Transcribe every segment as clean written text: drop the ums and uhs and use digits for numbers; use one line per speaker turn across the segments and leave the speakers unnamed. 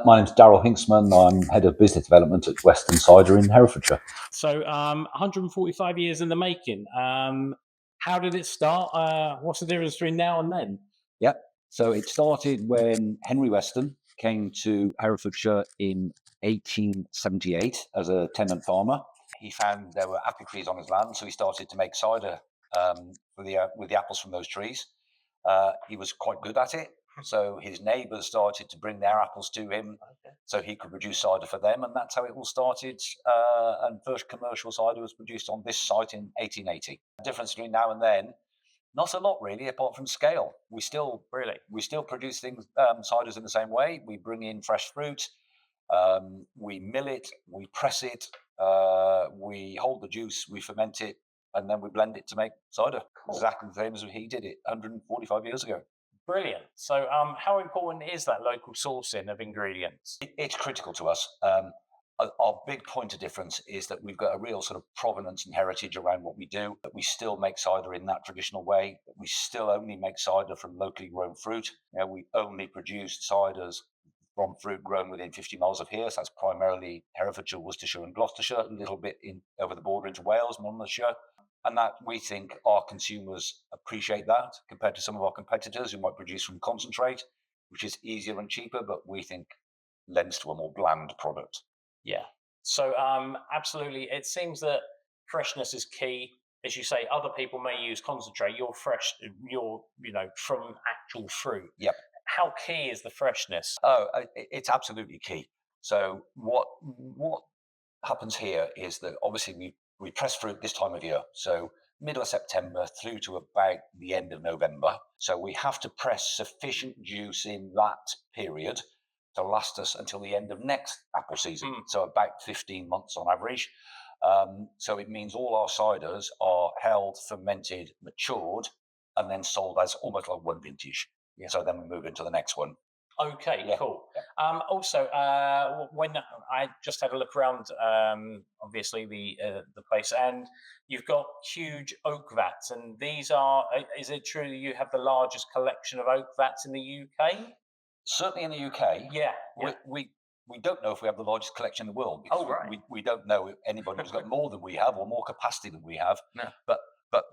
My name's Darryl Hinksman. I'm Head of Business Development at Weston Cider in Herefordshire.
So 145 years in the making. How did it start? What's the difference between now and then?
Yep. So it started when Henry Weston came to Herefordshire in 1878 as a tenant farmer. He found there were apple trees on his land, so he started to make cider with the apples from those trees. He was quite good at it. So his neighbours started to bring their apples to him so he could produce cider for them. And that's how it all started. And first commercial cider was produced on this site in 1880. The difference between now and then, not a lot really, apart from scale. We still produce things, ciders in the same way. We bring in fresh fruit, we mill it, we press it, we hold the juice, we ferment it, and then we blend it to make cider. Cool. Exactly the same as he did it 145 years ago.
Brilliant. So how important is that local sourcing of ingredients?
It's critical to us. Our big point of difference is that we've got a real sort of provenance and heritage around what we do, that we still make cider in that traditional way, that we still only make cider from locally grown fruit. We only produce ciders from fruit grown within 50 miles of here. So that's primarily Herefordshire, Worcestershire and Gloucestershire, a little bit over the border into Wales, Monmouthshire. And that we think our consumers appreciate that compared to some of our competitors who might produce from concentrate, which is easier and cheaper, but we think lends to a more bland product.
Yeah. So absolutely, it seems that freshness is key. As you say, other people may use concentrate. You're fresh. You're from actual fruit.
Yep.
How key is the freshness?
Oh, it's absolutely key. So what happens here is that obviously we press fruit this time of year, so middle of September through to about the end of November. So we have to press sufficient juice in that period to last us until the end of next apple season. So about 15 months on average. So it means all our ciders are held, fermented, matured, and then sold as almost like one vintage. Yeah. So then we move into the next one.
Okay, yeah. Cool. Yeah. Also, when I just had a look around, obviously the place, and you've got huge oak vats, and these are. Is it true that you have the largest collection of oak vats in the UK?
Certainly in the UK.
Yeah.
We don't know if we have the largest collection in the world.
Oh, right.
We don't know if anybody who's got more than we have or more capacity than we have.
No.
But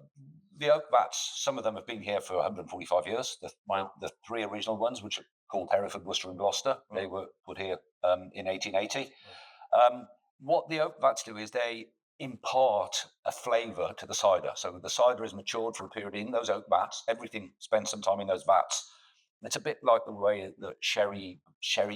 the oak vats, some of them have been here for 145 years. The three original ones, which are called Hereford, Worcester and Gloucester, they were put here in 1880. What the oak vats do is they impart a flavour to the cider. So the cider is matured for a period in those oak vats. Everything spends some time in those vats. It's a bit like the way that sherry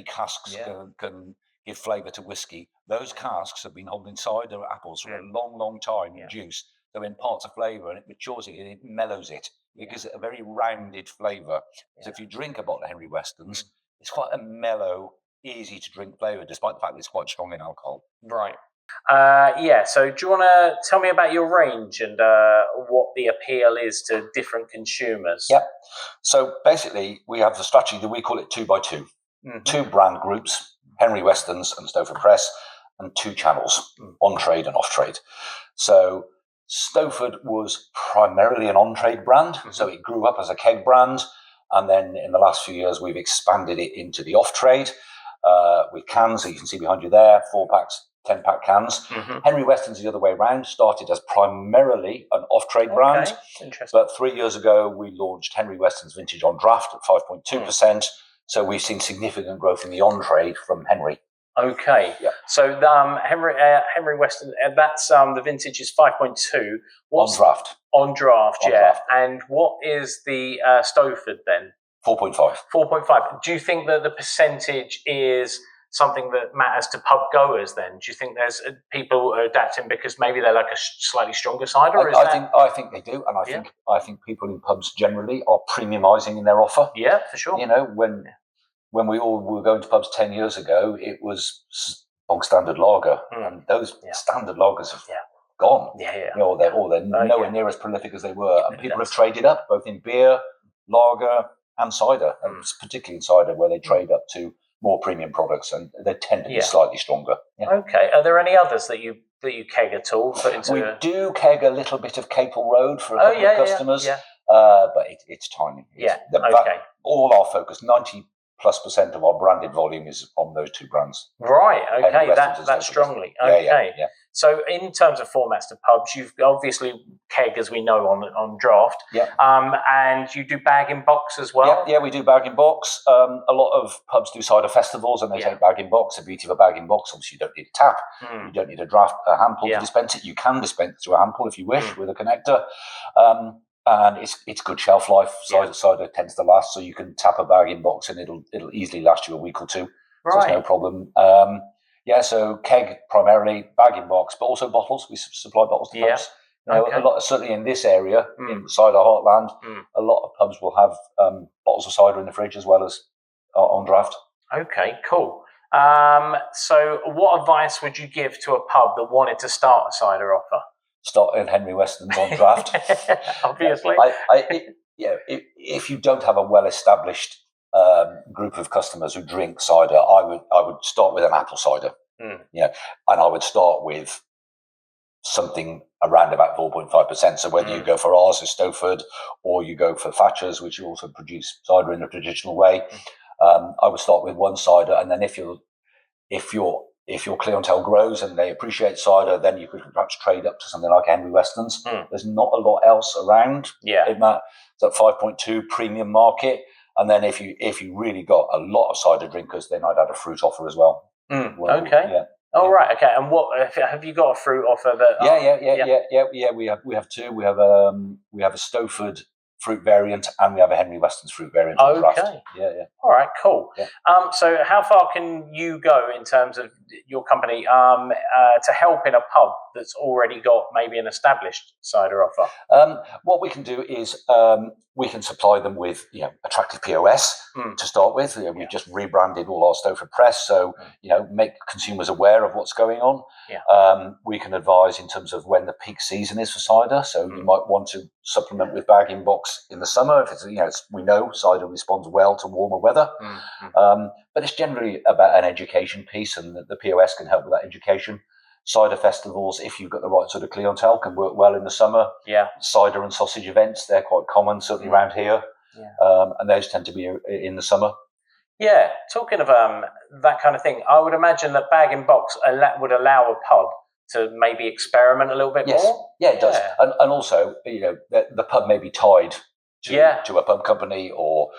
casks can give flavour to whiskey. Those casks have been holding cider apples for a long, long time in juice. So it imparts a flavour and it matures it and it mellows it. It gives it a very rounded flavour. So if you drink a bottle of Henry Weston's, it's quite a mellow, easy to drink flavour, despite the fact that it's quite strong in alcohol.
Right. So do you want to tell me about your range and what the appeal is to different consumers?
Yep. So basically, we have the strategy that we call it 2 by 2. Mm-hmm. 2 brand groups, Henry Weston's and Stowford Press, and 2 channels, on-trade and off-trade. So Stowford was primarily an on-trade brand, so it grew up as a keg brand, and then in the last few years, we've expanded it into the off-trade with cans, so you can see behind you there, 4-packs, 10-pack cans. Henry Weston's the other way around, started as primarily an off-trade brand.
Interesting.
But 3 years ago, we launched Henry Weston's Vintage on Draft at 5.2%. So we've seen significant growth in the on-trade from Henry.
Okay. Yeah. So Henry Weston, that's the vintage is 5.2.
On draft.
On draft, Draft. And what is the Stowford then?
4.5.
4.5. Do you think that the percentage is something that matters to pub goers then? Do you think there's people adapting because maybe they're like a slightly stronger cider?
I think they do, and I think people in pubs generally are premiumising in their offer.
Yeah, for sure.
When we all were going to pubs 10 years ago, it was bog standard lager, and those standard lagers have gone. They're nowhere near as prolific as they were, and people have traded up both in beer, lager, and cider, and particularly in cider where they trade up to more premium products, and they tend to be slightly stronger.
Yeah. Okay. Are there any others that you keg at all?
We do keg a little bit of Capel Road for a couple of customers, but it's tiny. all our focus, 90+% of our branded volume is on those two brands.
Right. Okay.
Henry Weston's and
That
Stouffer's.
strongly.
Yeah,
Okay.
yeah.
So in terms of formats to pubs, you've obviously keg, as we know, on draft.
Yeah.
And you do bag in box as well.
Yeah, we do bag in box. A lot of pubs do cider festivals, and they take bag in box. The beauty of a bag in box, obviously, you don't need a tap, you don't need a handle to dispense it. You can dispense through a handle if you wish with a connector. And it's good shelf life. Cider tends to last, so you can tap a bag in box and it'll easily last you a week or two. So it's no problem. So keg primarily, bag in box, but also bottles. We supply bottles to pubs. A lot, certainly in this area, in cider heartland, a lot of pubs will have bottles of cider in the fridge as well as on draft.
Okay, cool. So what advice would you give to a pub that wanted to start a cider offer?
Start in Henry Weston's on draft.
Obviously.
If you don't have a well-established group of customers who drink cider, I would start with an apple cider. And I would start with something around about 4.5%. So whether you go for ours as Stoford or you go for Thatcher's, which you also produce cider in a traditional way, I would start with one cider, and then if your clientele grows and they appreciate cider, then you could perhaps trade up to something like Henry Weston's. There's not a lot else around in that 5.2 premium market. And then if you really got a lot of cider drinkers, then I'd add a fruit offer as well.
Okay. Right. Okay. And what have you got a fruit offer that?
Yeah. We have two. We have a Stoford fruit variant, and we have a Henry Weston's fruit variant.
Okay.
Yeah.
All right. Cool.
Yeah.
So how far can you go in terms of your company to help in a pub that's already got maybe an established cider offer?
What we can do is we can supply them with attractive POS to start with. We've just rebranded all our Stoford press, so make consumers aware of what's going on. We can advise in terms of when the peak season is for cider, so you might want to supplement with bag in box in the summer if it's we know cider responds well to warmer weather. But it's generally about an education piece, and the POS can help with that education. Cider festivals, if you've got the right sort of clientele, can work well in the summer. Cider and sausage events, they're quite common, certainly around here. And those tend to be in the summer.
Yeah, talking of that kind of thing, I would imagine that bag in box would allow a pub to maybe experiment a little bit more.
Yeah, it does. And also, the pub may be tied to a pub company or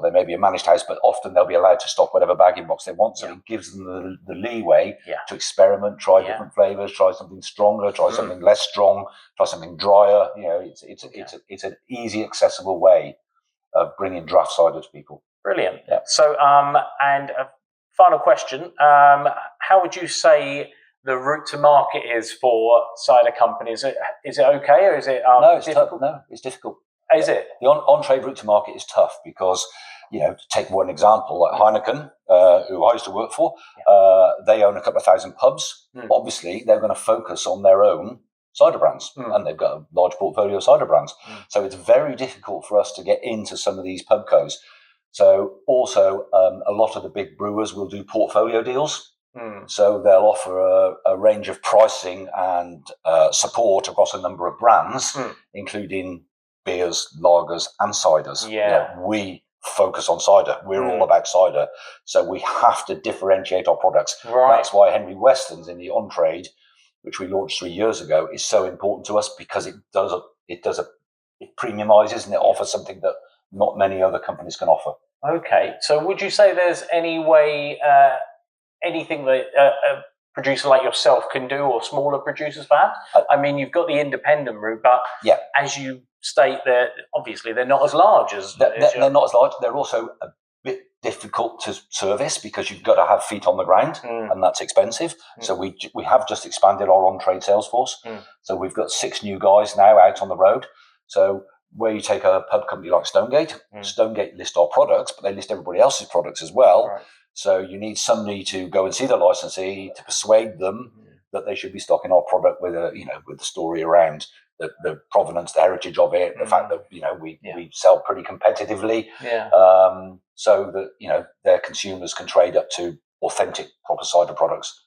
there may be a managed house, but often they'll be allowed to stock whatever bag in box they want. So it gives them the leeway to experiment, try different flavors, try something stronger, try something less strong, try something drier. It's an easy, accessible way of bringing draft cider to people.
Brilliant. Yeah. So, and a final question: how would you say the route to market is for cider companies? Is it okay, or is it
no? It's
difficult?
Tough. No, it's difficult.
Is it?
The on-trade route to market is tough because, to take one example, like Heineken, who I used to work for, they own a couple of thousand pubs. Obviously, they're going to focus on their own cider brands, and they've got a large portfolio of cider brands. So it's very difficult for us to get into some of these pubcos. So also, a lot of the big brewers will do portfolio deals. So they'll offer a range of pricing and support across a number of brands, including beers, lagers, and ciders. We focus on cider. We're all about cider. So we have to differentiate our products. That's why Henry Weston's in the on-trade, which we launched 3 years ago, is so important to us, because it premiumizes and it offers something that not many other companies can offer.
Okay. So would you say there's any way, anything that a producer like yourself can do, or smaller producers perhaps? I mean, you've got the independent route, but as you state, that obviously they're not as large as...
They're not as large. They're also a bit difficult to service because you've got to have feet on the ground, and that's expensive. So we have just expanded our on-trade sales force. So we've got 6 new guys now out on the road. So where you take a pub company like Stonegate, Stonegate list our products, but they list everybody else's products as well. So you need somebody to go and see the licensee to persuade them that they should be stocking our product with with the story around the provenance, the heritage of it, the fact that we sell pretty competitively, so that their consumers can trade up to authentic proper cider products.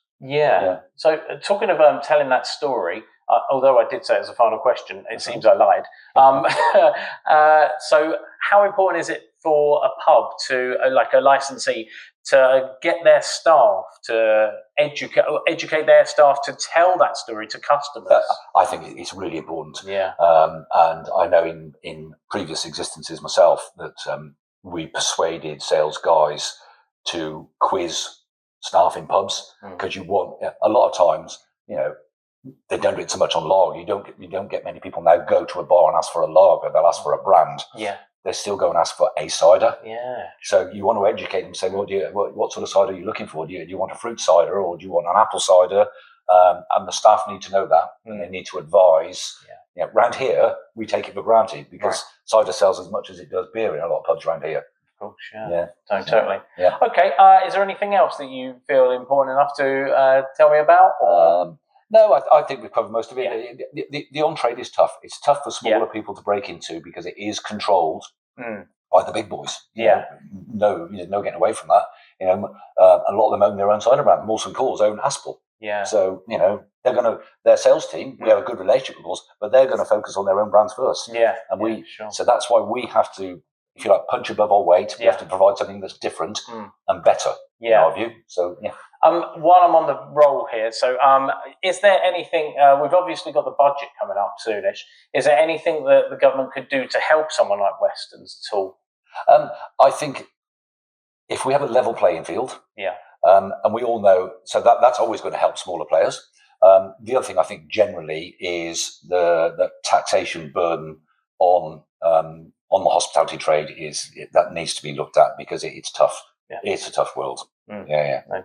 So talking of telling that story, although I did say it as a final question, it seems I lied. So how important is it for a pub to, like a licensee, to get their staff to educate their staff to tell that story to customers?
I think it's really important.
Yeah.
And I know in previous existences myself that we persuaded sales guys to quiz staff in pubs, because you want, a lot of times, they don't do it so much on lager. You don't get many people now go to a bar and ask for a lager. They'll ask for a brand.
Yeah.
They still go and ask for a cider.
Yeah.
So you want to educate them, say, well, what sort of cider are you looking for? Do you want a fruit cider, or do you want an apple cider? And the staff need to know that, and they need to advise. Round here, we take it for granted, because cider sells as much as it does beer in a lot of pubs around here.
Of course, yeah. Totally. Yeah. Okay. Is there anything else that you feel important enough to tell me about?
No, I think we've covered most of it. Yeah. The on-trade is tough. It's tough for smaller people to break into, because it is controlled by the big boys. No getting away from that. A lot of them own their own cider brand. Molson Coors own Aspel.
Yeah.
So their sales team, we have a good relationship with course, but they're going to focus on their own brands first.
Yeah.
And so that's why we have to, if you like, punch above our weight. We have to provide something that's different and better, in our view. So,
while I'm on the roll here, so is there anything, we've obviously got the budget coming up soonish, is there anything that the government could do to help someone like Weston's at all?
I think if we have a level playing field, and we all know, so that's always going to help smaller players. The other thing I think generally is the taxation burden on the hospitality trade that needs to be looked at, because it's tough. Yeah. It's a tough world.
No,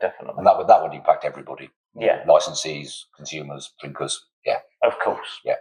definitely.
And that would impact everybody.
Yeah.
Licensees, consumers, drinkers. Yeah.
Of course.
Yeah.